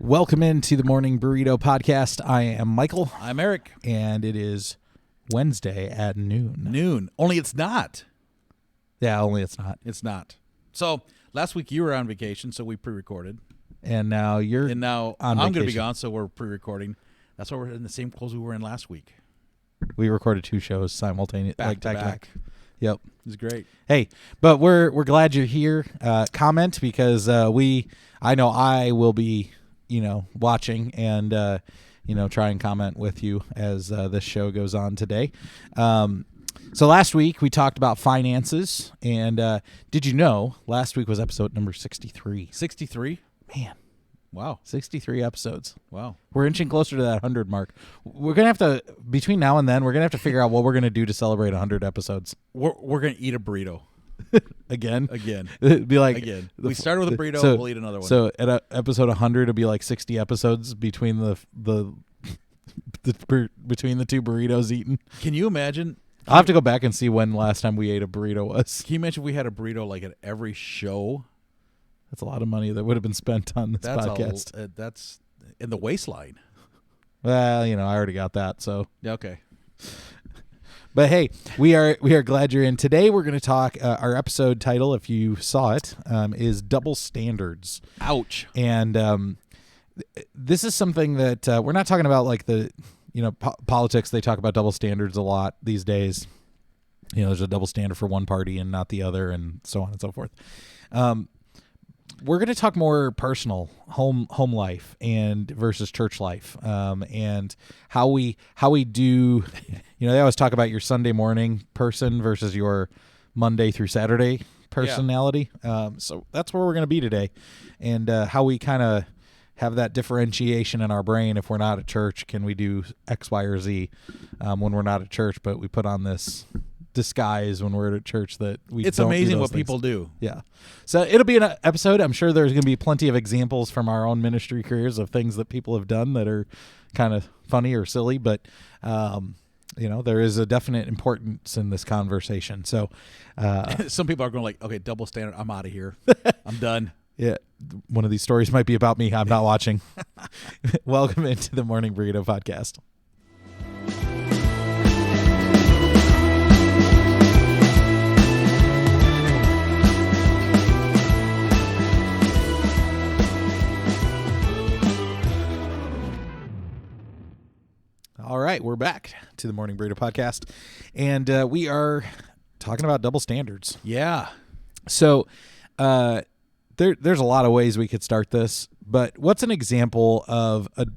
Welcome into the Morning Burrito Podcast. I am Michael. I'm Eric. And it is Wednesday at noon. Noon. Only it's not. Yeah, only it's not. It's not. So last week you were on vacation, so we pre-recorded. And now you're And now on I'm going to be vacation. gone, so we're pre-recording. That's why we're in the same clothes we were in last week. We recorded two shows simultaneously. Back to back. Yep. It was great. Hey, but we're glad you're here. Comment because I know I will be, watching and try and comment with you as this show goes on today. So last week we talked about finances, and did you know last week was episode number 63? 63? Man, Wow. 63 episodes. Wow. We're inching closer to that 100 mark. We're going to have to, between now and then, we're going to have to figure out what we're going to do to celebrate 100 episodes. We're going to eat a burrito. Again? Again. It'd be like Again. We started with a burrito, we'll eat another one. So at episode 100, it'll be like 60 episodes between between the two burritos eaten. Can you imagine? I'll have to go back and see when last time we ate a burrito was. Can you imagine if we had a burrito like at every show? That's a lot of money that would have been spent on this podcast. That's in the waistline. Well, I already got that, so. Yeah, okay. But hey, we are glad you're in. Today we're going to talk, our episode title, if you saw it, is Double Standards. Ouch. And this is something that we're not talking about like the, politics. They talk about double standards a lot these days. There's a double standard for one party and not the other, and so on and so forth. We're going to talk more personal home life and versus church life, and how we do. They always talk about your Sunday morning person versus your Monday through Saturday personality. Yeah. So that's where we're going to be today, and how we kind of have that differentiation in our brain. If we're not at church, can we do X, Y, or Z when we're not at church? But we put on this disguise when we're at church that we it's don't amazing do what things. People do. Yeah. So it'll be an episode. I'm sure there's going to be plenty of examples from our own ministry careers of things that people have done that are kind of funny or silly, but there is a definite importance in this conversation. So some people are going like, okay, double standard, I'm out of here. I'm done. Yeah. One of these stories might be about me. I'm not watching. Welcome into the Morning Burrito Podcast. All right, we're back to the Morning Burrito Podcast, and we are talking about double standards. Yeah. So there's a lot of ways we could start this, but what's an example of a...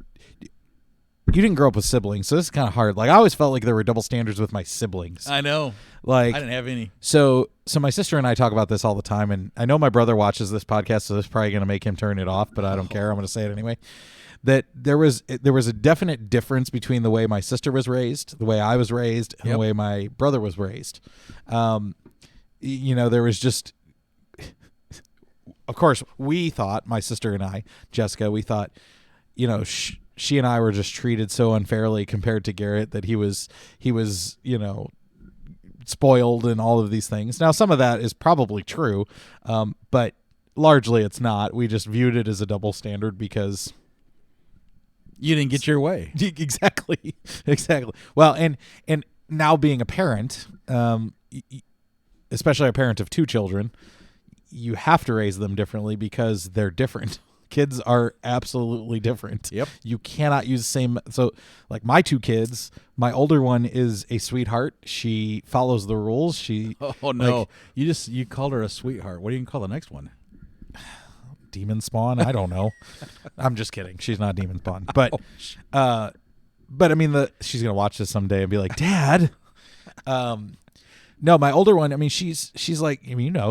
You didn't grow up with siblings, so this is kind of hard. Like, I always felt like there were double standards with my siblings. I know. Like, I didn't have any. So my sister and I talk about this all the time, and I know my brother watches this podcast, so this is probably going to make him turn it off, but I don't care. I'm going to say it anyway. That there was a definite difference between the way my sister was raised, the way I was raised, and the way my brother was raised. There was just, of course, we thought, my sister and I, Jessica, we thought, she and I were just treated so unfairly compared to Garrett that he was, spoiled and all of these things. Now, some of that is probably true, but largely it's not. We just viewed it as a double standard because you didn't get your way. Exactly. Well, and now being a parent, especially a parent of two children, you have to raise them differently because they're different. Kids are absolutely different. Yep. You cannot use the same. So like my two kids, my older one is a sweetheart. She follows the rules. Oh no. You called her a sweetheart. What do you call the next one? Demon Spawn? I don't know. I'm just kidding. She's not Demon Spawn. But I mean she's going to watch this someday and be like, "Dad." No, my older one, I mean she's like,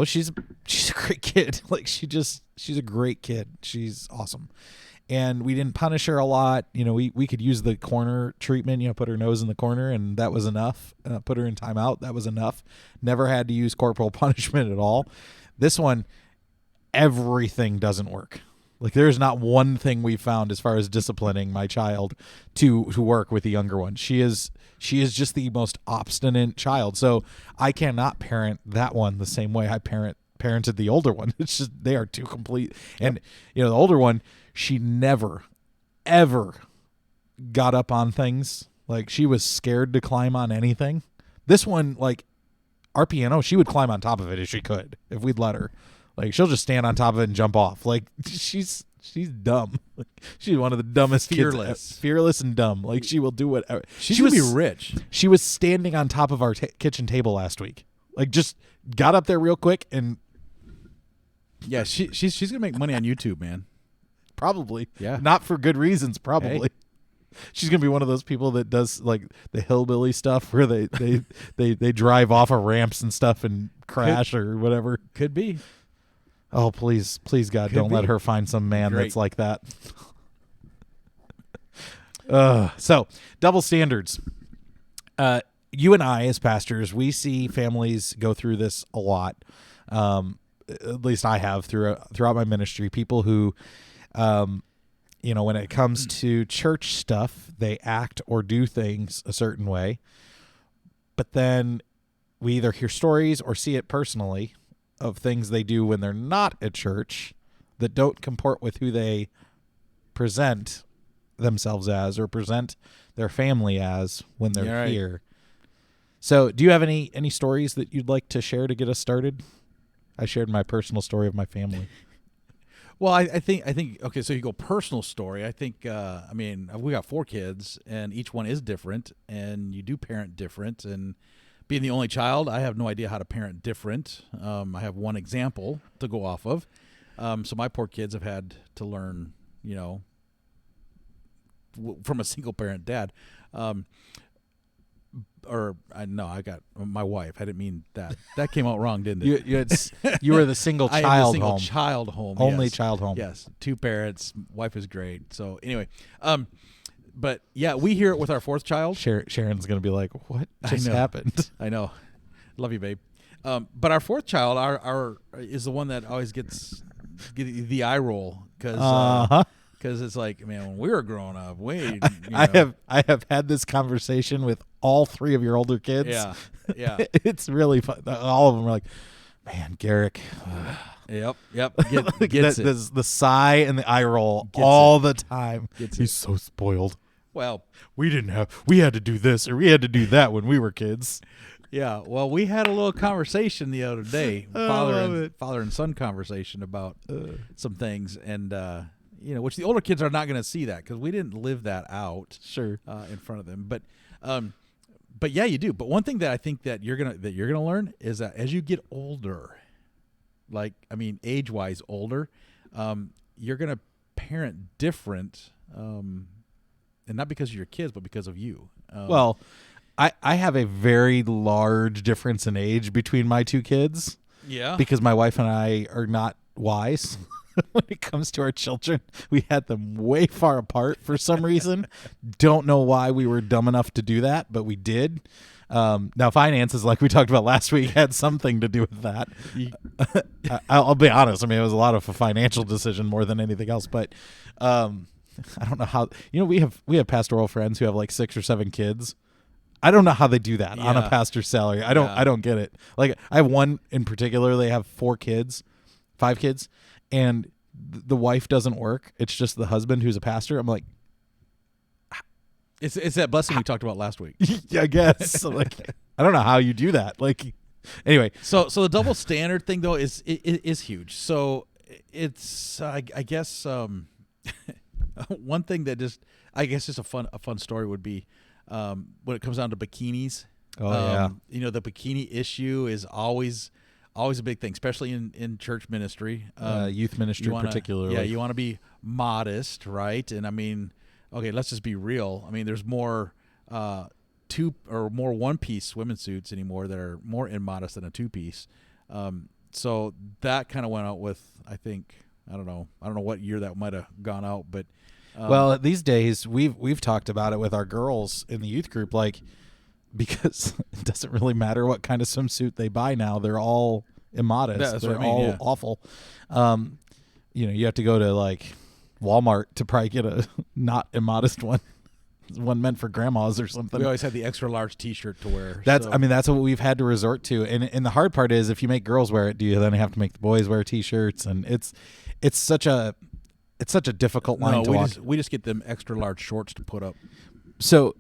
she's a great kid. Like she's a great kid. She's awesome. And we didn't punish her a lot. We could use the corner treatment, put her nose in the corner, and that was enough. Put her in timeout. That was enough. Never had to use corporal punishment at all. This one, everything doesn't work. Like there's not one thing we found as far as disciplining my child to work with the younger one. She is just the most obstinate child. So I cannot parent that one the same way I parent parented the older one. It's just they are two complete. And the older one, she never, ever got up on things. Like she was scared to climb on anything. This one, like our piano, she would climb on top of it if she could, if we'd let her. Like she'll just stand on top of it and jump off. Like she's dumb. She's one of the dumbest kids. Fearless and dumb. Like she will do whatever. She would be rich. She was standing on top of our kitchen table last week. Like just got up there real quick and yeah, she's gonna make money on YouTube, man. Probably. Yeah. Not for good reasons. Probably. Hey. She's gonna be one of those people that does like the hillbilly stuff where they drive off of ramps and stuff and crash or whatever. Could be. Oh, please, God, don't let her find some man that's like that. So, double standards. You and I, as pastors, we see families go through this a lot. At least I have throughout my ministry. People who, when it comes to church stuff, they act or do things a certain way. But then we either hear stories or see it personally of things they do when they're not at church that don't comport with who they present themselves as or present their family as when they're here. So do you have any stories that you'd like to share to get us started? I shared my personal story of my family. Well, I think okay, so you go personal story. I think we got 4 kids and each one is different and you do parent different, and being the only child, I have no idea how to parent different. I have one example to go off of. So my poor kids have had to learn, from a single parent dad. I got my wife. I didn't mean that. That came out wrong, didn't it? You were the single child I am the single home. Child home. Only yes. child home. Yes. 2 parents. Wife is great. So anyway, but yeah, we hear it with our 4th child. Sharon's going to be like, what just happened? I know. Love you, babe. But our 4th child, our is the one that always gets the eye roll because it's like, man, when we were growing up, I have had this conversation with all 3 of your older kids. Yeah. It's really fun. All of them are like, man, Garrick. Yep. Gets it. The sigh and the eye roll all the time. He's so spoiled. Well, we had to do this or we had to do that when we were kids. Yeah. Well, we had a little conversation the other day, father and son conversation about some things, and which the older kids are not going to see that because we didn't live that out. Sure. In front of them, but yeah, you do. But one thing that I think that you're gonna learn is that as you get older, age-wise older, you're gonna parent different. And not because of your kids, but because of you. Well, I have a very large difference in age between my 2 kids. Yeah. Because my wife and I are not wise when it comes to our children. We had them way far apart for some reason. Don't know why we were dumb enough to do that, but we did. Now, finances, like we talked about last week, had something to do with that. I'll be honest. It was a lot of a financial decision more than anything else, but I don't know how. We have pastoral friends who have like 6 or 7 kids. I don't know how they do that on a pastor's salary. I don't get it. Like I have one in particular. They have 5 kids, and the wife doesn't work. It's just the husband who's a pastor. I'm like, it's that blessing we talked about last week. Yeah, I guess. Like, I don't know how you do that. Like, anyway. So the double standard thing though is huge. So it's I guess. One thing that just a fun story would be when it comes down to bikinis. Oh yeah. The bikini issue is always a big thing, especially in church ministry, youth ministry particularly. Yeah, you want to be modest, right? And okay, let's just be real. There's more 2 or more 1-piece swim suits anymore that are more immodest than a 2-piece. So that kind of went out with, I think, I don't know what year that might have gone out, but well, these days we've talked about it with our girls in the youth group, like, because it doesn't really matter what kind of swimsuit they buy now; they're all immodest. That's they're what I mean, all awful. You have to go to like Walmart to probably get a not immodest one. one meant for grandmas or something. We always had the extra large T-shirt to wear. That's so. I mean that's what we've had to resort to, and the hard part is if you make girls wear it, do you then have to make the boys wear T-shirts? And it's such a difficult line to walk. We just get them extra large shorts to put up. So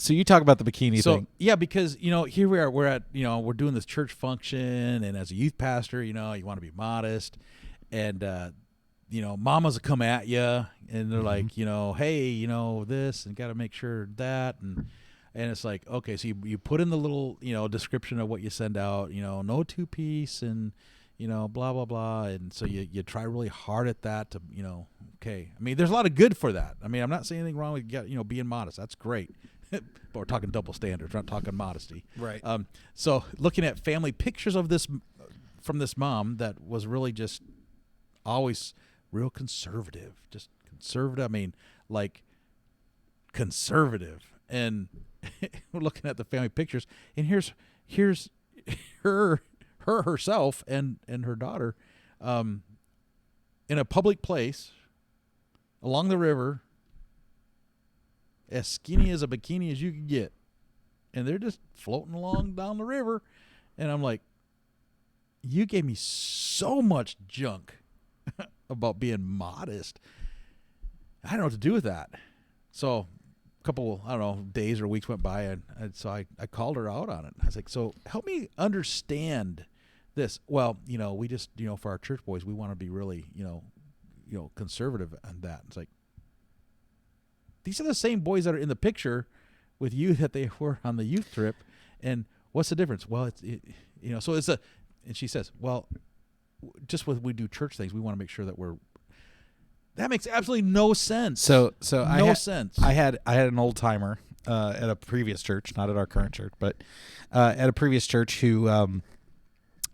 you talk about the bikini thing. Yeah, because here we are. We're at we're doing this church function, and as a youth pastor, you want to be modest, and mamas will come at you, and they're like, hey, this, and got to make sure that, and it's like, okay, so you put in the little description of what you send out, no two-piece, and blah blah blah, and so you try really hard at that to okay. I mean, there's a lot of good for that. I mean, I'm not saying anything wrong with being modest. That's great. But we're talking double standards. We're not talking modesty. Right. So looking at family pictures of this from this mom that was really just always real conservative, just conservative. I mean, like conservative. And we're looking at the family pictures, and here's her herself and her daughter in a public place along the river, as skinny as a bikini as you could get, and they're just floating along down the river, and I'm like, you gave me so much junk about being modest. I don't know what to do with that. So a couple, I don't know, days or weeks went by, and so I called her out on it. I was like, so help me understand this. Well, we just, for our church boys, we want to be really, conservative on that. It's like, these are the same boys that are in the picture with you that they were on the youth trip. And what's the difference? Well, so it's and she says, well, just when we do church things, we want to make sure that that makes absolutely no sense. So no sense. I had an old timer at a previous church, not at our current church, but at a previous church who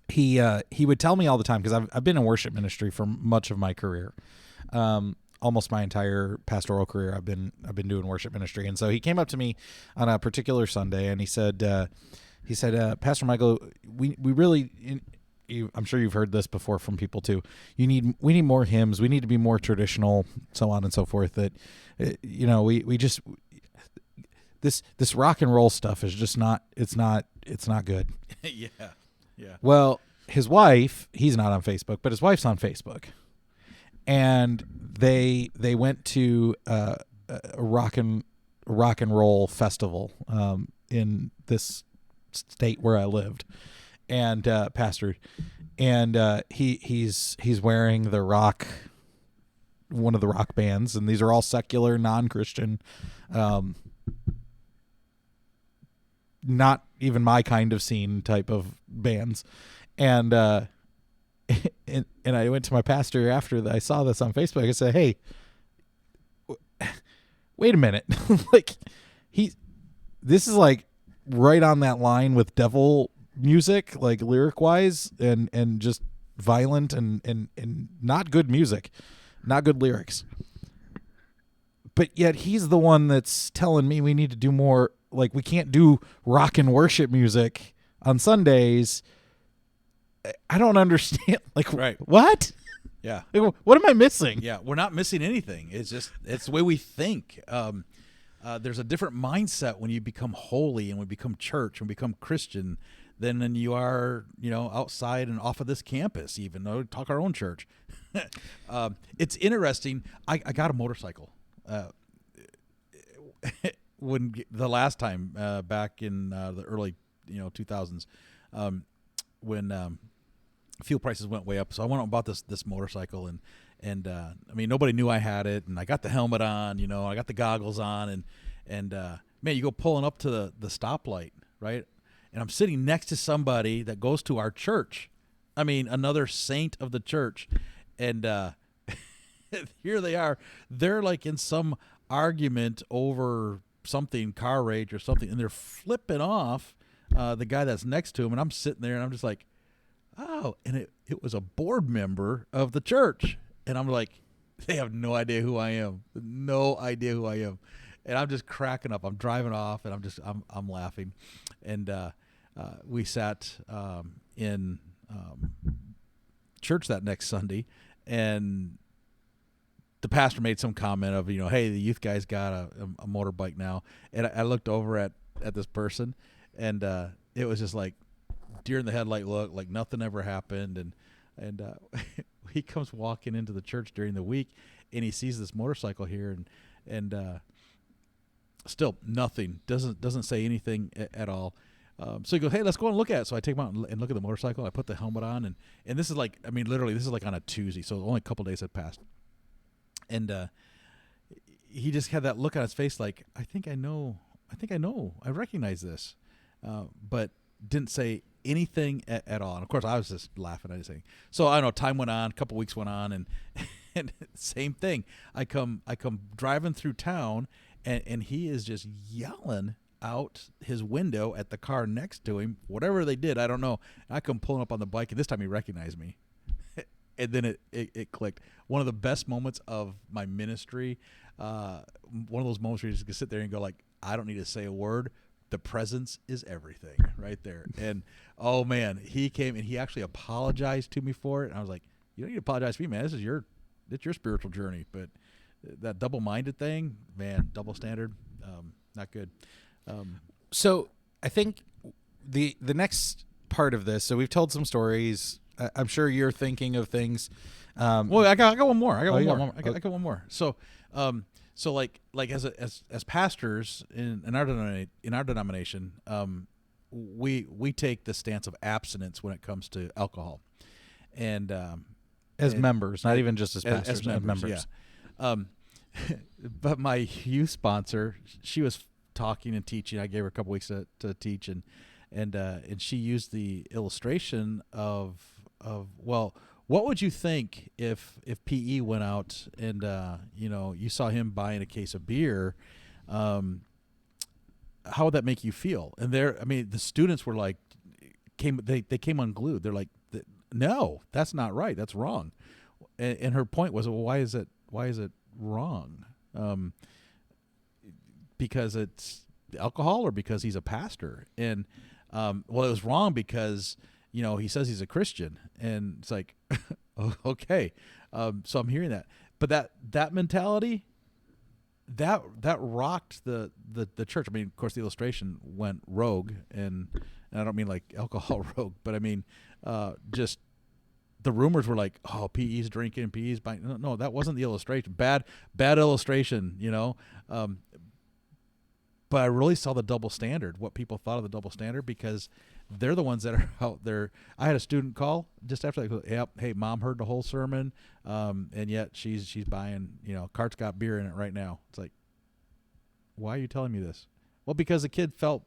he would tell me all the time, because I've been in worship ministry for much of my career. Almost my entire pastoral career, I've been doing worship ministry. And so he came up to me on a particular Sunday, and he said, Pastor Michael, we really, I'm sure you've heard this before from people too. We need more hymns. We need to be more traditional, so on and so forth. That, we just, this rock and roll stuff is just not, it's not good. Yeah. Well, his wife, he's not on Facebook, but his wife's on Facebook. And they went to a rock and roll festival in this state where I lived, and pastored, and he's wearing the rock, one of the rock bands, and these are all secular, non-Christian, not even my kind of scene type of bands, and I went to my pastor after I saw this on Facebook. I said, hey, wait a minute. Like, this is like right on that line with devil music, like lyric wise, and just violent and not good music, not good lyrics. But yet he's the one that's telling me we need to do more. Like, we can't do rock and worship music on Sundays. I don't understand. Like, right. What? Yeah. Like, what am I missing? Yeah, we're not missing anything. It's the way we think. There's a different mindset when you become holy and we become church and become Christian than you are, outside and off of this campus, even though we talk our own church. It's interesting. I got a motorcycle when the last time back in the early 2000s, when fuel prices went way up. So I went out and bought this motorcycle, and I mean, nobody knew I had it, and I got the helmet on, I got the goggles on, and man, you go pulling up to the stoplight, right? And I'm sitting next to somebody that goes to our church. I mean, another saint of the church, and here they are. They're like in some argument over something, car rage or something, and they're flipping off the guy that's next to him, and I'm sitting there, and I'm just like, oh, and it was a board member of the church, and I'm like, they have no idea who I am, and I'm just cracking up. I'm driving off, and I'm laughing, and we sat in church that next Sunday, and the pastor made some comment of, hey, the youth guy's got a motorbike now, and I looked over at this person, and it was just like deer in the headlight look, like nothing ever happened, and he comes walking into the church during the week, and he sees this motorcycle here, and still nothing, doesn't say anything at all. So he goes, hey, let's go and look at it. So I take him out and look at the motorcycle. I put the helmet on, and this is like, I mean, literally, this is like on a Tuesday, so only a couple days had passed. And he just had that look on his face like, I think I know, I recognize this, but didn't say anything at all. And, of course, I was just laughing at anything. So, I don't know, time went on, a couple weeks went on, and same thing. I come driving through town, and he is just yelling out his window at the car next to him. Whatever they did, I don't know. I come pulling up on the bike, and this time he recognized me. And then it clicked. One of the best moments of my ministry, one of those moments where you just can sit there and go like, I don't need to say a word. The presence is everything right there. And, oh, man, he came and he actually apologized to me for it. And I was like, you don't need to apologize to me, man. It's your spiritual journey. But that double-minded thing, man, double standard, not good. So I think the next part of this, so we've told some stories. I'm sure you're thinking of things. Well, I got one more. I got one more. So like as pastors in our denomination, we take the stance of abstinence when it comes to alcohol, and as members, not even just as pastors, as members. Yeah. But my youth sponsor, she was talking and teaching. I gave her a couple weeks to teach, and she used the illustration of well, what would you think if PE went out and you saw him buying a case of beer, how would that make you feel? And the students were like, they came unglued. They're like, no, that's not right. That's wrong. And her point was, well, why is it wrong? Because it's alcohol, or because he's a pastor? And well, it was wrong because he says he's a Christian, and it's like, okay. So I'm hearing that, but that mentality, that rocked the church. I mean, of course, the illustration went rogue, and I don't mean like alcohol rogue, but I mean, just the rumors were like, oh, PE's drinking, PE's buying. No, that wasn't the illustration. Bad illustration, But I really saw the double standard, what people thought of the double standard, because they're the ones that are out there. I had a student call just after that. Yep, hey, mom heard the whole sermon, and yet she's buying, cart's got beer in it right now. It's like, why are you telling me this? Well, because the kid felt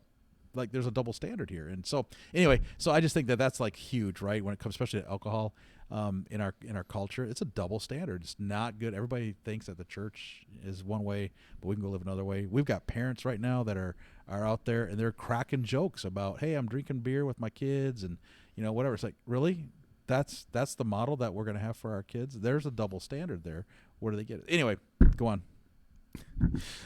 like there's a double standard here. And so anyway, I just think that's like huge, right? When it comes especially to alcohol, in our culture, it's a double standard. It's not good. Everybody thinks that the church is one way, but we can go live another way. We've got parents right now that are out there, and they're cracking jokes about, hey, I'm drinking beer with my kids, and whatever. It's like, really? That's the model that we're going to have for our kids? There's a double standard there. Where do they get it? Anyway, go on.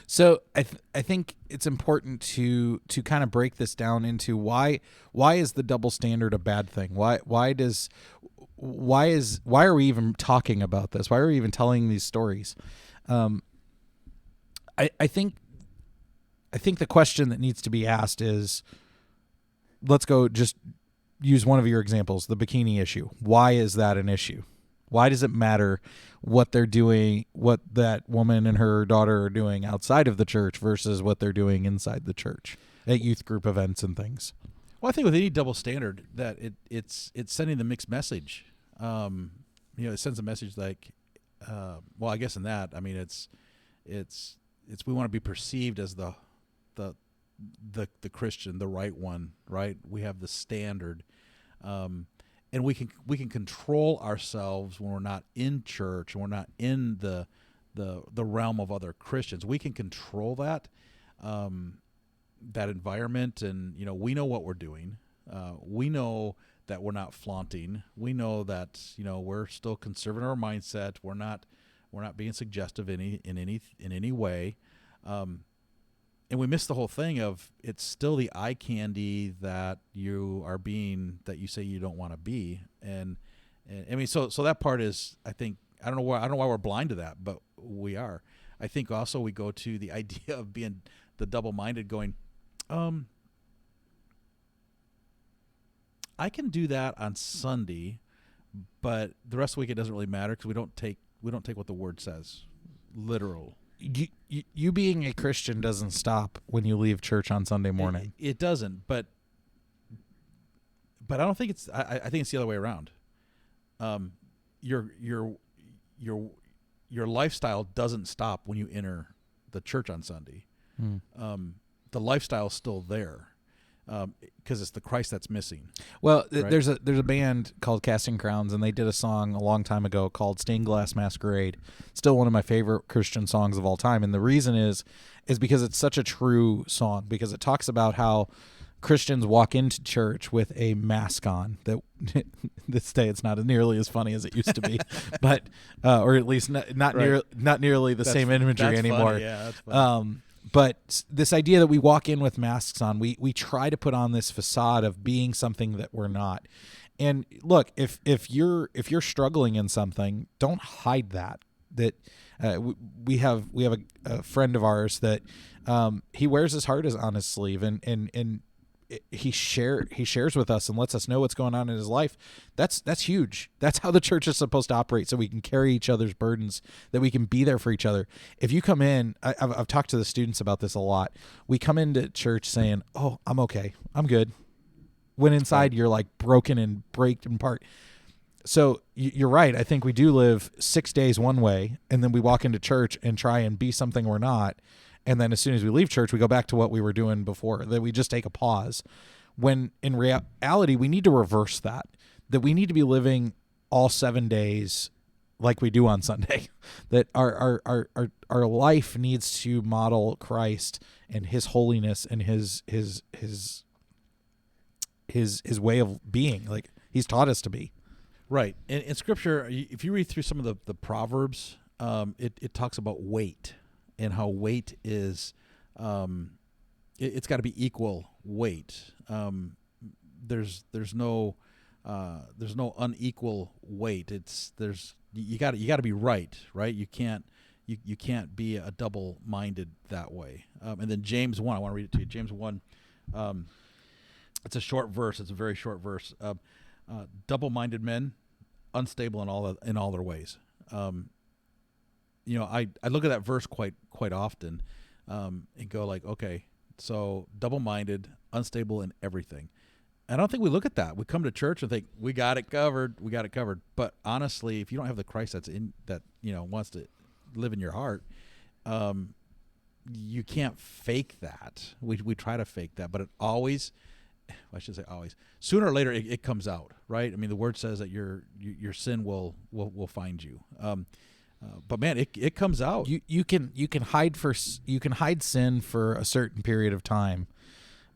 So I think it's important to kind of break this down into why is the double standard a bad thing? Why are we even talking about this? Why are we even telling these stories? I think the question that needs to be asked is, let's go just use one of your examples, the bikini issue. Why is that an issue? Why does it matter what they're doing, what that woman and her daughter are doing outside of the church versus what they're doing inside the church at youth group events and things? Well, I think with any double standard, that it's sending the mixed message. It sends a message like, well, I guess in that, I mean, it's we want to be perceived as the Christian, the right one, right? We have the standard. And we can control ourselves when we're not in church and we're not in the realm of other Christians. We can control that environment, and we know what we're doing. We know that we're not flaunting. We know that we're still conserving our mindset. We're not being suggestive in any way. And we miss the whole thing of it's still the eye candy that you say you don't want to be. And I mean, so that part is, I think, I don't know why we're blind to that, but we are. I think also we go to the idea of being the double-minded, going, I can do that on Sunday, but the rest of the week it doesn't really matter because we don't take what the word says literal. You being a Christian doesn't stop when you leave church on Sunday morning. It doesn't, but I don't think it's. I think it's the other way around. Your lifestyle doesn't stop when you enter the church on Sunday. The lifestyle is still there. Because it's the Christ that's missing. Well, right? there's a band called Casting Crowns, and they did a song a long time ago called Stained Glass Masquerade. Still one of my favorite Christian songs of all time, and the reason is because it's such a true song, because it talks about how Christians walk into church with a mask on. That this day it's not nearly as funny as it used to be, but or at least not nearly the same imagery that's anymore. Funny. Yeah, that's funny. But this idea that we walk in with masks on, we try to put on this facade of being something that we're not. And look, if you're struggling in something, don't hide that. That we have a friend of ours that he wears his heart on his sleeve, and he shares with us and lets us know what's going on in his life. That's huge. That's how the church is supposed to operate, so we can carry each other's burdens, that we can be there for each other. If you come in, I've talked to the students about this a lot. We come into church saying, "Oh, I'm okay. I'm good." When inside you're like broken and breaking apart. So you're right. I think we do live 6 days one way, and then we walk into church and try and be something we're not. And then as soon as we leave church, we go back to what we were doing before, that we just take a pause. When in reality, we need to reverse that we need to be living all 7 days like we do on Sunday, that our life needs to model Christ and his holiness and his way of being, like he's taught us to be. Right. In Scripture, if you read through some of the Proverbs, it talks about weight. And how weight is, it's got to be equal weight. There's no unequal weight. You got to be right. You can't be a double-minded that way. And then James 1, I want to read it to you. James 1, it's a short verse. It's a very short verse. Double-minded men, unstable in all their ways. I look at that verse quite often, and go like, okay, so double-minded, unstable in everything. And I don't think we look at that. We come to church and think we got it covered. But honestly, if you don't have the Christ that's in that, wants to live in your heart, you can't fake that. We try to fake that, but it always, I should say always, sooner or later it comes out, right? I mean, the word says that your sin will find you. But man, it comes out. You can hide sin for a certain period of time,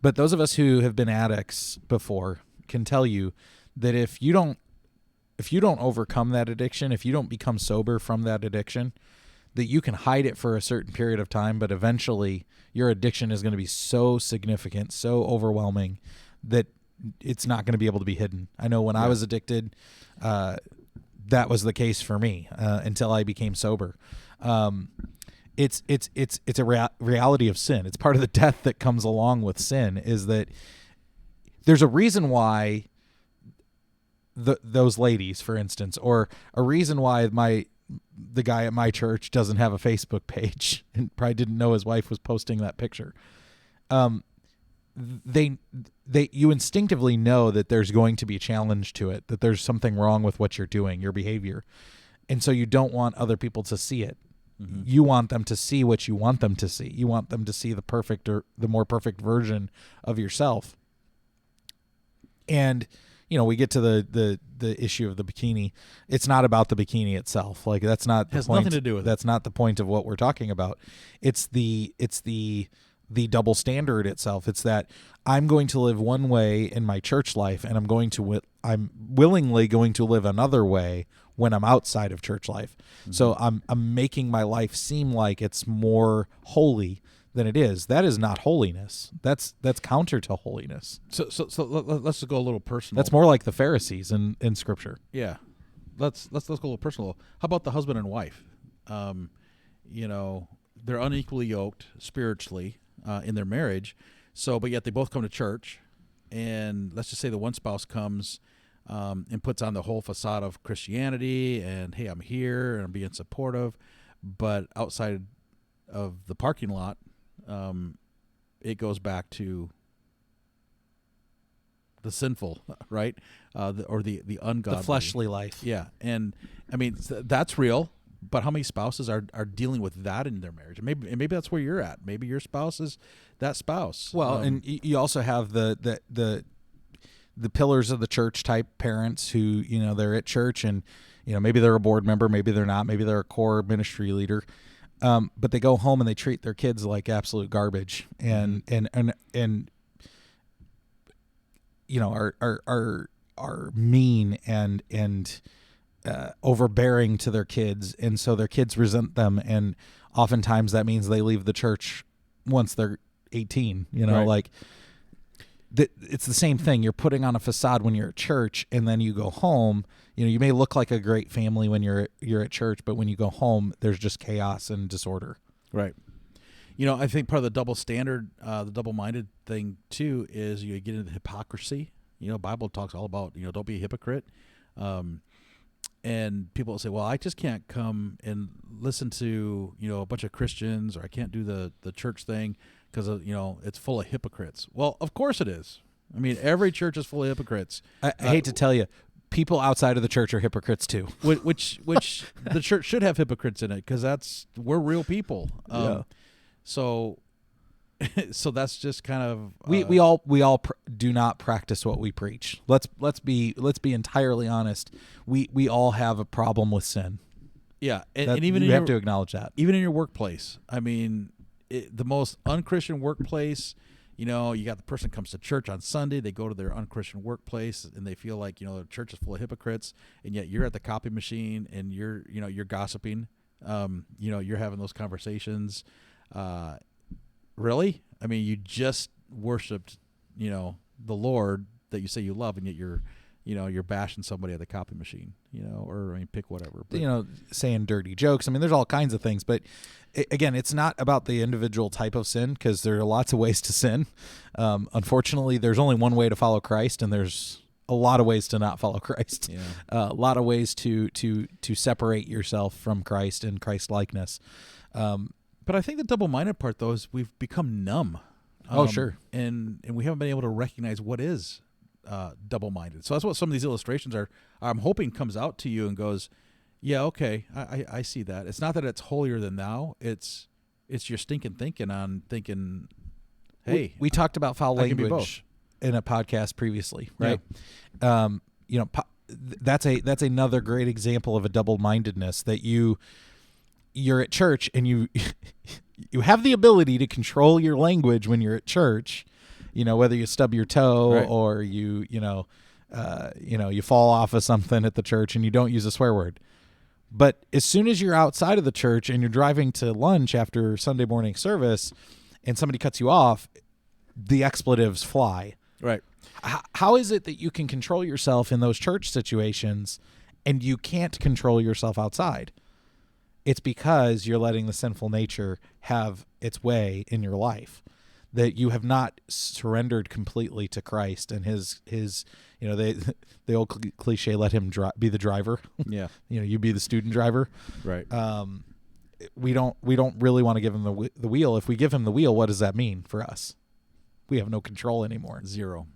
but those of us who have been addicts before can tell you that if you don't overcome that addiction, if you don't become sober from that addiction, that you can hide it for a certain period of time, but eventually your addiction is going to be so significant, so overwhelming, that it's not going to be able to be hidden. I know when I was addicted, that was the case for me until I became sober. It's a reality of sin. It's part of the death that comes along with sin, is that there's a reason why those ladies, for instance, or a reason why the guy at my church doesn't have a Facebook page and probably didn't know his wife was posting that picture. You instinctively know that there's going to be a challenge to it, that there's something wrong with what you're doing, your behavior. And so you don't want other people to see it. Mm-hmm. You want them to see what you want them to see. You want them to see the perfect or the more perfect version of yourself. And, we get to the issue of the bikini. It's not about the bikini itself. Like, that's not the point. It has nothing to do with it. That's not the point of what we're talking about. It's the double standard itself. It's that I'm going to live one way in my church life, and I'm willingly going to live another way when I'm outside of church life. Mm-hmm. So I'm making my life seem like it's more holy than it is. That is not holiness. That's counter to holiness. So let's just go a little personal. That's more like the Pharisees in Scripture. Yeah, let's go a little personal. How about the husband and wife? they're unequally yoked spiritually in their marriage. So, but yet they both come to church, and let's just say the one spouse comes and puts on the whole facade of Christianity and, hey, I'm here and I'm being supportive, but outside of the parking lot, it goes back to the sinful, right? The ungodly, The fleshly life. Yeah, and I mean that's real. But how many spouses are dealing with that in their marriage? And maybe that's where you're at. Maybe your spouse is that spouse. Well, and you also have the pillars of the church type parents who, they're at church and, maybe they're a board member, maybe they're not, maybe they're a core ministry leader. But they go home and they treat their kids like absolute garbage and are mean and overbearing to their kids, and so their kids resent them, and oftentimes that means they leave the church once they're 18. Right. Like it's the same thing. You're putting on a facade when you're at church, and then you go home. You may look like a great family when you're at church, but when you go home, there's just chaos and disorder. Right. I think part of the double standard, the double-minded thing too, is you get into hypocrisy. Bible talks all about, don't be a hypocrite. And people will say, well, I just can't come and listen to, a bunch of Christians, or I can't do the church thing because, it's full of hypocrites. Well, of course it is. I mean, every church is full of hypocrites. I hate to tell you, people outside of the church are hypocrites too. Which the church should have hypocrites in it, because we're real people. So that's just kind of we all do not practice what we preach. Let's be entirely honest. We all have a problem with sin. Yeah, and even you have to acknowledge that. Even in your workplace, I mean, the most unchristian workplace. You got the person comes to church on Sunday. They go to their unchristian workplace, and they feel like the church is full of hypocrites. And yet you're at the copy machine, and you're gossiping. You're having those conversations. Really? I mean, you just worshipped, the Lord that you say you love, and yet you're bashing somebody at the copy machine, or pick whatever. But, saying dirty jokes. I mean, there's all kinds of things, but again, it's not about the individual type of sin, because there are lots of ways to sin. Unfortunately, there's only one way to follow Christ, and there's a lot of ways to not follow Christ. Yeah. A lot of ways to separate yourself from Christ and Christ likeness. But I think the double-minded part, though, is we've become numb. Sure. And we haven't been able to recognize what is double-minded. So that's what some of these illustrations are. I'm hoping comes out to you and goes, yeah, okay, I see that. It's not that it's holier than thou. It's your stinking thinking on thinking, hey. We talked about foul I can be language in a podcast previously, right? Yeah. That's another great example of a double-mindedness, that you're at church and you have the ability to control your language when you're at church, whether you stub your toe, right, or you fall off of something at the church and you don't use a swear word. But as soon as you're outside of the church and you're driving to lunch after Sunday morning service and somebody cuts you off, the expletives fly. Right. How is it that you can control yourself in those church situations and you can't control yourself outside? It's because you're letting the sinful nature have its way in your life, that you have not surrendered completely to Christ and his the old cliche, let him be the driver. Yeah. You be the student driver. Right. We don't really want to give him the wheel. If we give him the wheel, what does that mean for us? We have no control anymore. Zero.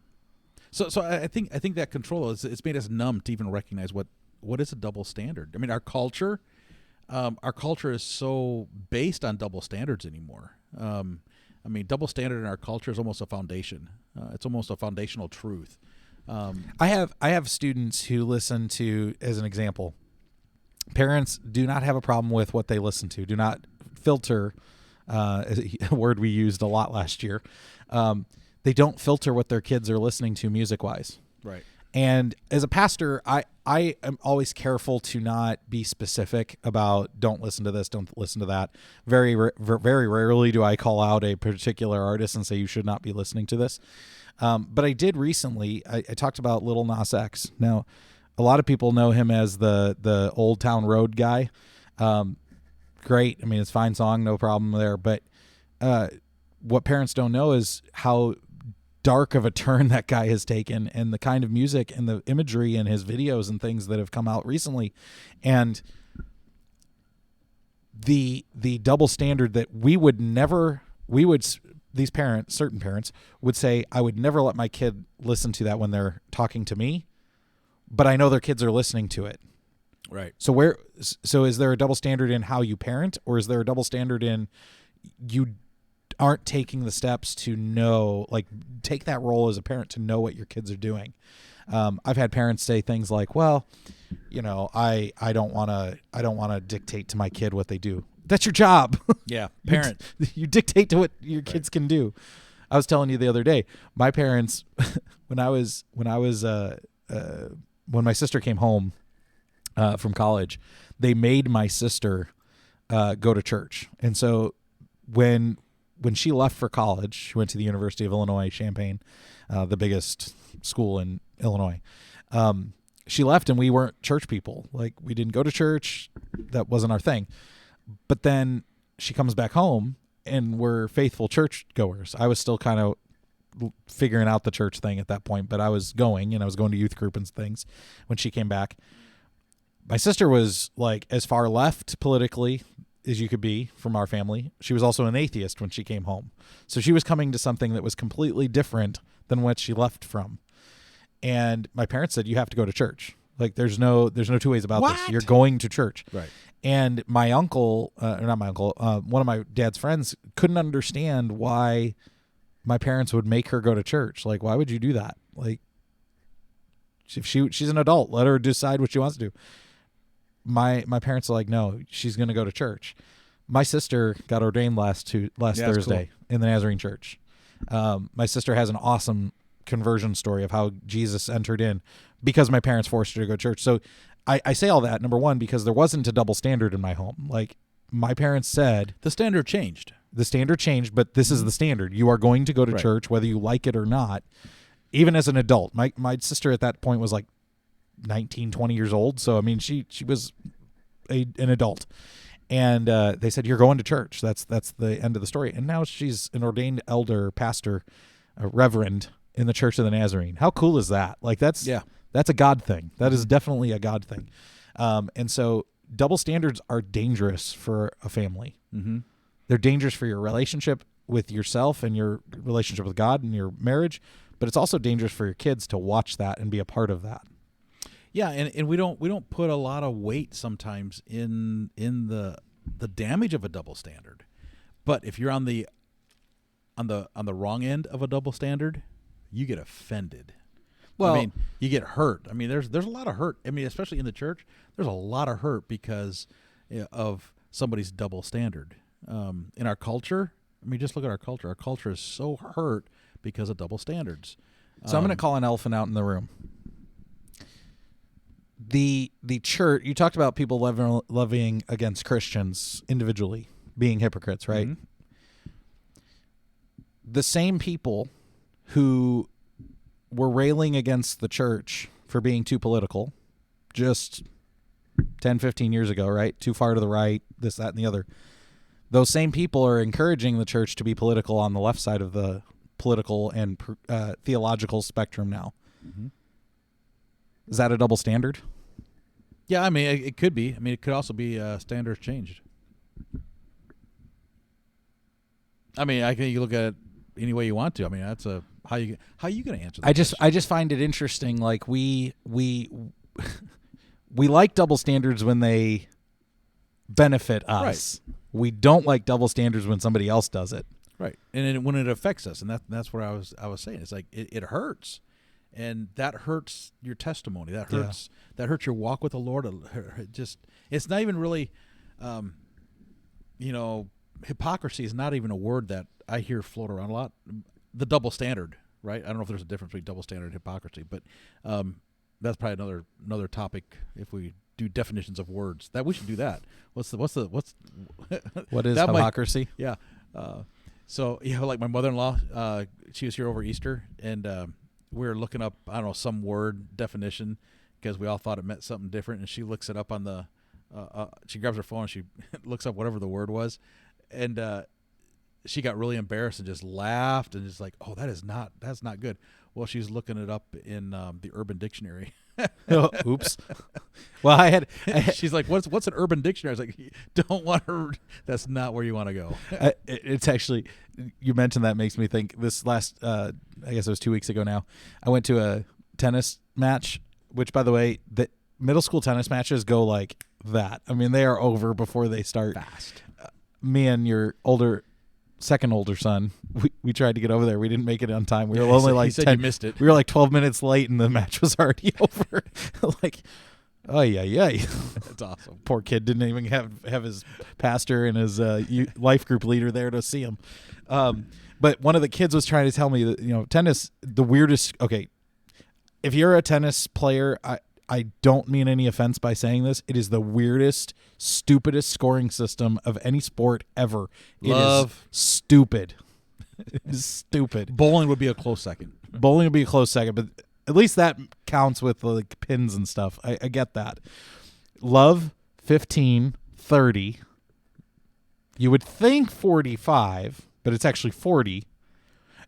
So I think that control it's made us numb to even recognize what is a double standard. I mean, our culture is so based on double standards anymore. Double standard in our culture is almost a foundation. It's almost a foundational truth. I have students who listen to, as an example, parents do not have a problem with what they listen to. Do not filter, a word we used a lot last year. They don't filter what their kids are listening to music-wise. Right. And as a pastor, I am always careful to not be specific about don't listen to this, don't listen to that. Very rarely do I call out a particular artist and say you should not be listening to this. But I did recently. I talked about Lil Nas X. Now, a lot of people know him as the Old Town Road guy. great. I mean, it's a fine song, no problem there. But what parents don't know is how dark of a turn that guy has taken, and the kind of music and the imagery in his videos and things that have come out recently, and the double standard that these parents, certain parents would say, I would never let my kid listen to that when they're talking to me, but I know their kids are listening to it. Right. So is there a double standard in how you parent, or is there a double standard in you aren't taking the steps to know, like, take that role as a parent to know what your kids are doing? I've had parents say things like, well, you know, I don't want to dictate to my kid what they do. That's your job. Yeah. Parent. You dictate to what your kids can do. I was telling you the other day, my parents, when my sister came home from college, they made my sister go to church. And so when she left for college, she went to the University of Illinois Champaign, the biggest school in Illinois. She left, and we weren't church people. Like, we didn't go to church. That wasn't our thing. But then she comes back home, and we're faithful church goers. I was still kind of figuring out the church thing at that point, but I was going, and I was going to youth group and things when she came back. My sister was like as far left politically as you could be from our family. She was also an atheist when she came home. So she was coming to something that was completely different than what she left from. And my parents said, you have to go to church. Like, there's no two ways about this. You're going to church. Right. And my uncle, not my uncle, one of my dad's friends couldn't understand why my parents would make her go to church. Like, why would you do that? Like, if she's an adult, let her decide what she wants to do. My parents are like, no, she's going to go to church. My sister got ordained last Thursday in the Nazarene Church. My sister has an awesome conversion story of how Jesus entered in because my parents forced her to go to church. So I say all that, number one, because there wasn't a double standard in my home. Like, my parents said, The standard changed. But this is the standard. You are going to go to church whether you like it or not, even as an adult. My sister at that point was like 19, 20 years old. So, I mean, she was an adult. And they said, you're going to church. That's the end of the story. And now she's an ordained elder, pastor, a reverend in the Church of the Nazarene. How cool is that? Like, that's a God thing. That is definitely a God thing. And so double standards are dangerous for a family. Mm-hmm. They're dangerous for your relationship with yourself and your relationship with God and your marriage, but it's also dangerous for your kids to watch that and be a part of that. Yeah, and we don't put a lot of weight sometimes in the damage of a double standard. But if you're on the wrong end of a double standard, you get offended. Well, I mean, you get hurt. I mean, there's a lot of hurt. I mean, especially in the church, there's a lot of hurt because of somebody's double standard. In our culture, I mean, just look at our culture. Our culture is so hurt because of double standards. So I'm going to call an elephant out in the room. The church, you talked about people levying against Christians individually, being hypocrites, right? Mm-hmm. The same people who were railing against the church for being too political just 10, 15 years ago, right? Too far to the right, this, that, and the other. Those same people are encouraging the church to be political on the left side of the political and theological spectrum now. Mm-hmm. Is that a double standard? Yeah, I mean, it could be. I mean, it could also be standards changed. I mean, I think you look at it any way you want to. I mean, that's how you going to answer that? I just find it interesting. Like, we like double standards when they benefit us. Right. We don't like double standards when somebody else does it. Right, and when it affects us, and that's what I was saying. It's like it hurts. And that hurts your testimony. That hurts your walk with the Lord. It's not even really, hypocrisy is not even a word that I hear float around a lot. The double standard, right? I don't know if there's a difference between double standard and hypocrisy, but that's probably another topic if we do definitions of words. That we should do that. What is hypocrisy? So like my mother-in-law, she was here over Easter, and we were looking up, I don't know, some word definition because we all thought it meant something different, and she looks it up on the she grabs her phone and she looks up whatever the word was, and she got really embarrassed and just laughed and just like, oh, that's not good. Well, she's looking it up in the Urban Dictionary. Oh, oops. Well, I had She's like, what's an Urban Dictionary? I was like, you don't want her. That's not where you want to go. it's actually, you mentioned that makes me think this last, I guess it was 2 weeks ago now, I went to a tennis match, which, by the way, the middle school tennis matches go like that. I mean, they are over before they start. Fast. Me and your second older son, we tried to get over there. We didn't make it on time. We were He only said- like he said 10, you missed it. we were like 12 minutes late and the match was already over. Like, oh yeah. That's awesome. Poor kid didn't even have his pastor and his life group leader there to see him. But one of the kids was trying to tell me that, tennis, the weirdest. Okay, if you're a tennis player, I don't mean any offense by saying this. It is the weirdest, stupidest scoring system of any sport ever. Love. It is stupid. It is stupid. Bowling would be a close second. Bowling would be a close second, but at least that counts with like pins and stuff. I get that. Love, 15, 30. You would think 45, but it's actually 40.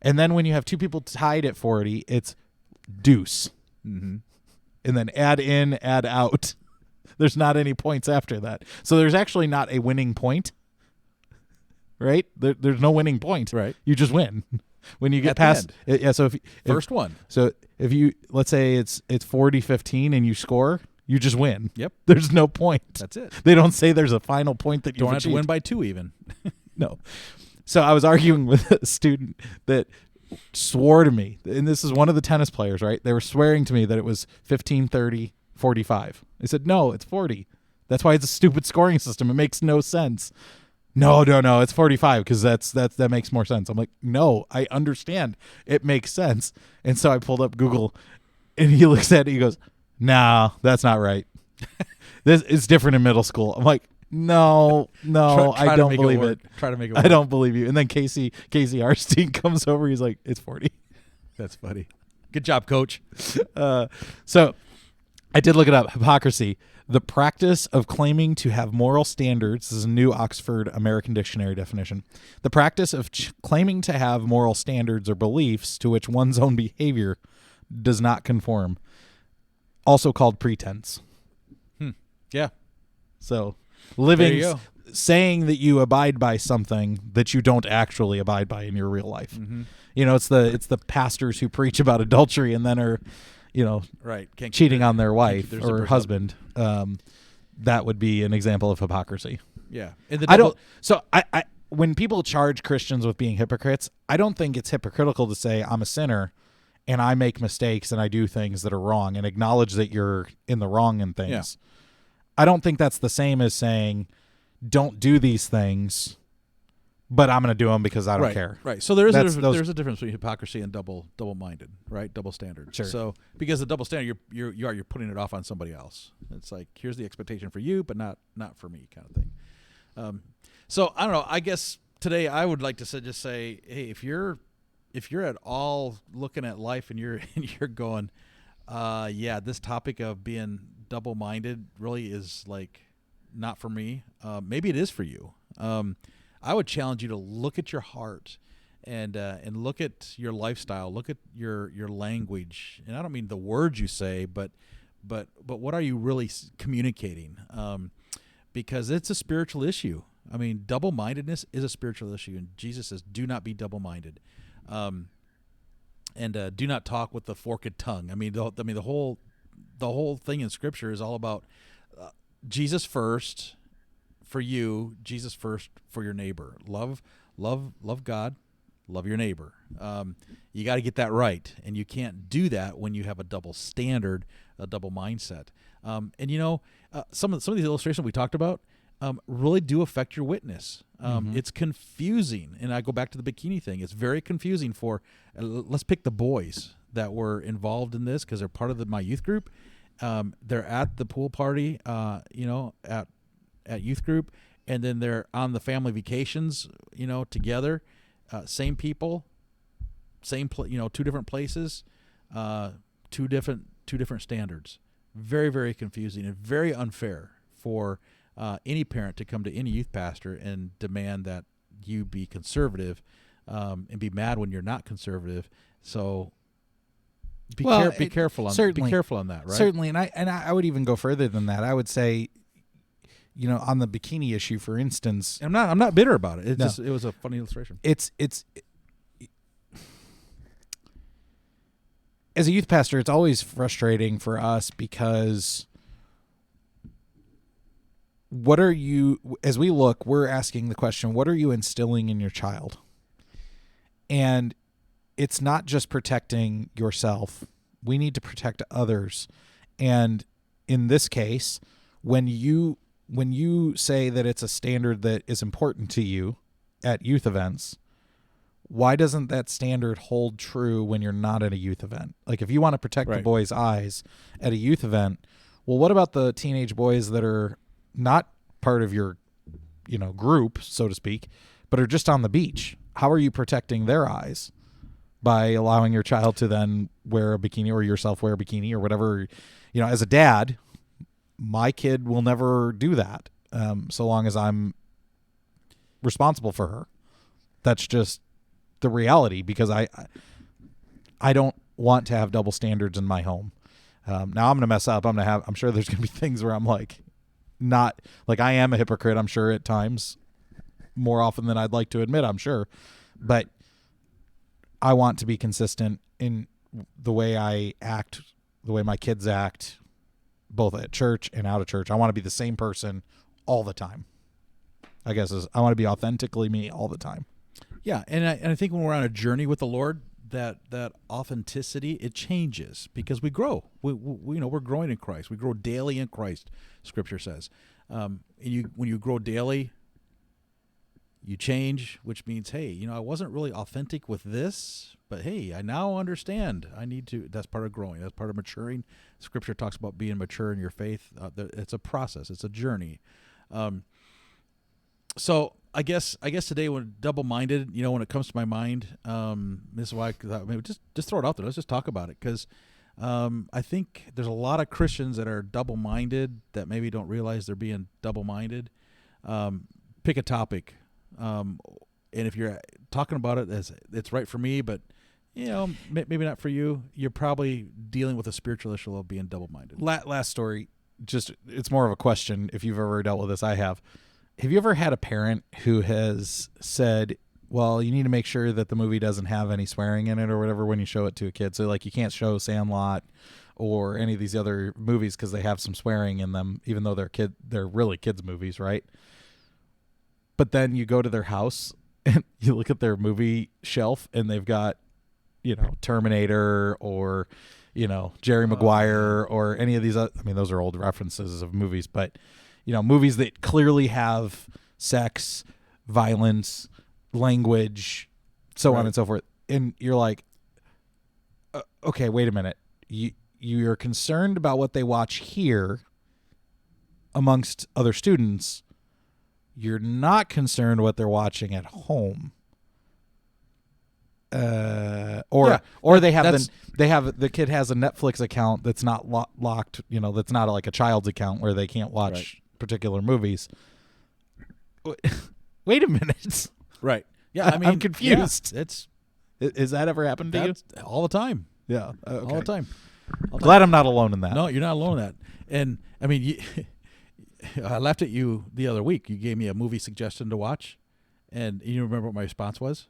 And then when you have two people tied at 40, it's deuce. Mm-hmm. And then add in, add out. There's not any points after that. So there's actually not a winning point. Right? There's no winning point. Right. You just win. When you get At the past yeah, so if First one. So if you, let's say it's 40-15 and you score, you just win. Yep. There's no point. That's it. They don't say there's a final point that you Don't have to win by 2 even. No. So I was arguing with a student that swore to me, and this is one of the tennis players, right? They were swearing to me that it was 15, 30, 45. I said, no, it's 40. That's why it's a stupid scoring system. It makes no sense. No, it's 45 because that makes more sense. I'm like, no, I understand. It makes sense. And so I pulled up Google, and he looks at it. He goes, no, that's not right. This is different in middle school. I'm like, no, Try I to don't make believe work. it. Try to make it I work. don't believe you. And then Casey Arstein comes over. He's like, it's 40. That's funny. Good job, coach. So I did look it up. Hypocrisy, the practice of claiming to have moral standards. This is a new Oxford American Dictionary definition. The practice of claiming to have moral standards or beliefs to which one's own behavior does not conform. Also called pretense. Yeah. So There living, you go. saying that you abide by something that you don't actually abide by in your real life. Mm-hmm. It's the pastors who preach about adultery and then are, Right. Can't keep cheating their- on their can't wife keep their or zippers up. husband. That would be an example of hypocrisy. Yeah. And the I double- don't. So I when people charge Christians with being hypocrites, I don't think it's hypocritical to say I'm a sinner and I make mistakes and I do things that are wrong and acknowledge that you're in the wrong in things. Yeah. I don't think that's the same as saying don't do these things, but I'm going to do them because I don't right, care. Right. So there is That's- there's a difference between hypocrisy and double-minded, right? Double standard. Sure. So because the double standard, you're putting it off on somebody else. It's like here's the expectation for you, but not for me, kind of thing. So I don't know. I guess today I would like to just say, hey, if you're at all looking at life and you're going, yeah, this topic of being double-minded really is like not for me. Maybe it is for you. I would challenge you to look at your heart and look at your lifestyle, look at your language, and I don't mean the words you say, but what are you really communicating? Because it's a spiritual issue. I mean, double-mindedness is a spiritual issue, and Jesus says, "Do not be double-minded." And do not talk with the forked tongue. I mean, the whole thing in Scripture is all about Jesus first for you, Jesus first for your neighbor. Love God, love your neighbor. You got to get that right, and you can't do that when you have a double standard, a double mindset. And some of these illustrations we talked about really do affect your witness. It's confusing, and I go back to the bikini thing. It's very confusing for. Let's pick the boys that were involved in this because they're part of my youth group. They're at the pool party, at youth group, and then they're on the family vacations, together. Same people, two different places, two different standards. Very, very confusing and very unfair for any parent to come to any youth pastor and demand that you be conservative, and be mad when you're not conservative. So be careful on that, right? Certainly, and I would even go further than that. I would say, on the bikini issue, for instance, I'm not bitter about it. No. It was a funny illustration. It's as a youth pastor, it's always frustrating for us because as we look, we're asking the question, what are you instilling in your child? And it's not just protecting yourself. We need to protect others. And in this case, when you say that it's a standard that is important to you at youth events, why doesn't that standard hold true when you're not at a youth event? Like, if you want to protect the boys' eyes at a youth event, well, what about the teenage boys that are not part of your, group, so to speak, but are just on the beach? How are you protecting their eyes by allowing your child to then wear a bikini, or yourself wear a bikini, or whatever? As a dad, my kid will never do that, so long as I'm responsible for her. That's just the reality, because I don't want to have double standards in my home. Now I'm going to mess up. I'm sure there's going to be things where I'm not like, I am a hypocrite, I'm sure, at times, more often than I'd like to admit, I'm sure. But I want to be consistent in the way I act, the way my kids act, both at church and out of church. I want to be the same person all the time. I guess I want to be authentically me all the time. Yeah, and I think when we're on a journey with the Lord, that authenticity, it changes because we grow. We're growing in Christ. We grow daily in Christ, Scripture says. And when you grow daily, you change, which means, hey, I wasn't really authentic with this, but hey, I now understand. I need to. That's part of growing. That's part of maturing. Scripture talks about being mature in your faith. It's a process. It's a journey. So I guess today, when double-minded, when it comes to my mind, this is why I thought maybe just throw it out there. Let's just talk about it, because I think there's a lot of Christians that are double-minded that maybe don't realize they're being double-minded. Pick a topic, and if you're talking about it as it's right for me, but maybe not for you, you're probably dealing with a spiritual issue of being double-minded. Last story, it's more of a question. If you've ever dealt with this, I have. Have you ever had a parent who has said, well, you need to make sure that the movie doesn't have any swearing in it or whatever when you show it to a kid? So, you can't show Sandlot or any of these other movies because they have some swearing in them, even though they're really kids' movies, right? But then you go to their house and you look at their movie shelf and they've got, Terminator or, Jerry Maguire or any of these other, those are old references of movies, but movies that clearly have sex, violence, language, so on and so forth. And you're like, okay, wait a minute. You're concerned about what they watch here amongst other students. You're not concerned what they're watching at home. Or the kid has a Netflix account that's not locked, that's not like a child's account where they can't watch particular movies. Wait a minute. Right. Yeah, I'm confused. Yeah, is that ever happened to you? All the time. Yeah. Okay. All the time. Glad I'm not alone in that. No, you're not alone in that. And I laughed at you the other week. You gave me a movie suggestion to watch, and you remember what my response was?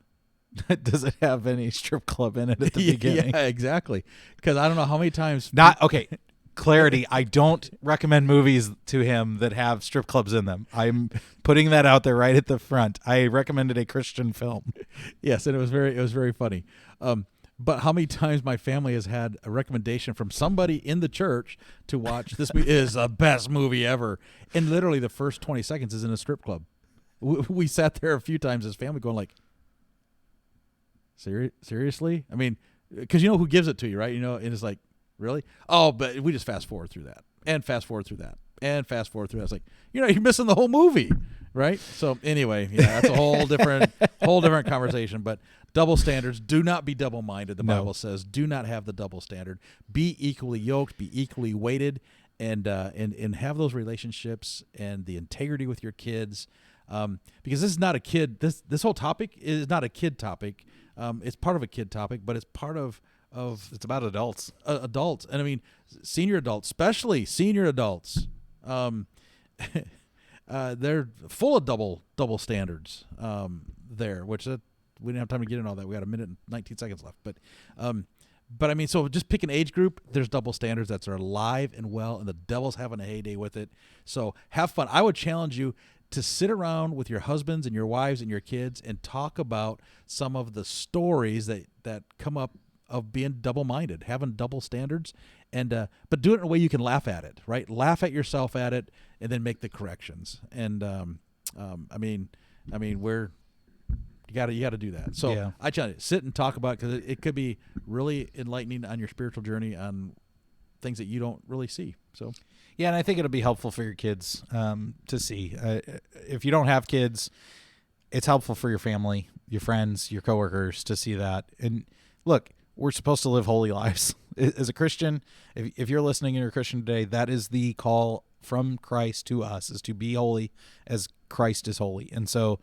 Does it have any strip club in it at the beginning? Yeah, exactly. Because I don't know how many times. Clarity. I don't recommend movies to him that have strip clubs in them. I'm putting that out there right at the front. I recommended a Christian film. Yes, and it was very funny. But how many times my family has had a recommendation from somebody in the church to watch this movie is the best movie ever, and literally the first 20 seconds is in a strip club. We sat there a few times as family going like, seriously? Because who gives it to you, right? And it's like, really? Oh, but we just fast forward through that and fast forward through that and fast forward through that. It's like, you're missing the whole movie, right? So anyway, that's a whole different conversation. But double standards, do not be double-minded. The Bible says, do not have the double standard. Be equally yoked, be equally weighted, and have those relationships and the integrity with your kids, because this is not a kid. This whole topic is not a kid topic. It's part of a kid topic, but it's part of It's about adults. Adults, and I mean senior adults, especially senior adults. They're full of double standards there, which we didn't have time to get into all that. We got a minute and 19 seconds left, but I mean, so just pick an age group. There's double standards that are alive and well, and the devil's having a heyday with it. So have fun. I would challenge you to sit around with your husbands and your wives and your kids and talk about some of the stories that come up of being double-minded, having double standards, and but do it in a way you can laugh at it, right? Laugh at yourself at it, and then make the corrections. And I mean, you got to do that. So Yeah. I try to sit and talk about it, because it could be really enlightening on your spiritual journey on things that you don't really see. So Yeah, and I think it'll be helpful for your kids to see. If you don't have kids, it's helpful for your family, your friends, your coworkers to see that. And look, we're supposed to live holy lives. As a Christian, if you're listening and you're a Christian today, that is the call from Christ to us, is to be holy as Christ is holy. And so,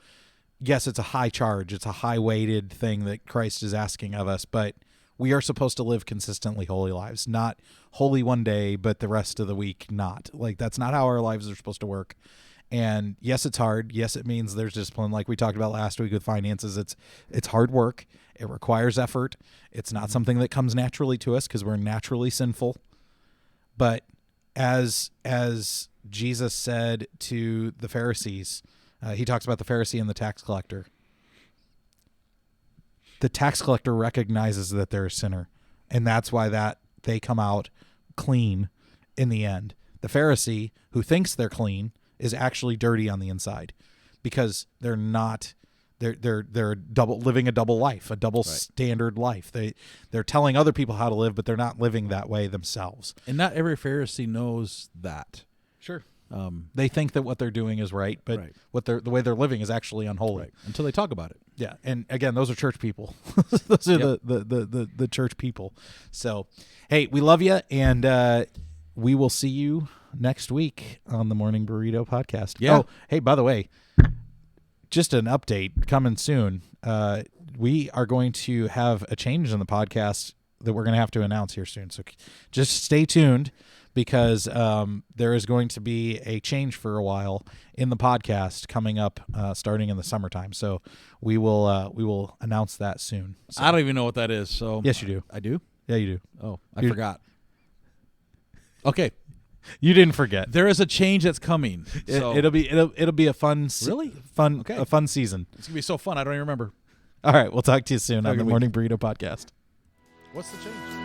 yes, it's a high charge. It's a high-weighted thing that Christ is asking of us, but we are supposed to live consistently holy lives, not holy one day, but the rest of the week not. Like, that's not how our lives are supposed to work. And yes, it's hard. Yes, it means there's discipline. Like we talked about last week with finances, it's hard work. It requires effort. It's not something that comes naturally to us because we're naturally sinful. But as Jesus said to the Pharisees, he talks about the Pharisee and the tax collector. The tax collector recognizes that they're a sinner, and that's why that they come out clean in the end. The Pharisee, who thinks they're clean, is actually dirty on the inside because they're not. They're living a double life, a double standard life. They're telling other people how to live, but they're not living that way themselves. And not every Pharisee knows that. Sure. They think that what they're doing is right, but the way they're living is actually unholy. Right. Until they talk about it. Yeah, and again, those are church people. Those are the church people. So, hey, we love you, and we will see you next week on the Morning Burrito Podcast. Yeah. Oh, hey, by the way, just an update coming soon. We are going to have a change in the podcast that we're going to have to announce here soon. So just stay tuned, because there is going to be a change for a while in the podcast coming up starting in the summertime. So we will announce that soon. So, I don't even know what that is. So yes, you do. I do? Yeah, you do. Oh, I forgot. Okay. You didn't forget. There is a change that's coming. So It'll be a fun Okay. a fun season. It's gonna be so fun. I don't even remember. All right, we'll talk to you soon Have a on the good Morning Burrito Podcast. What's the change?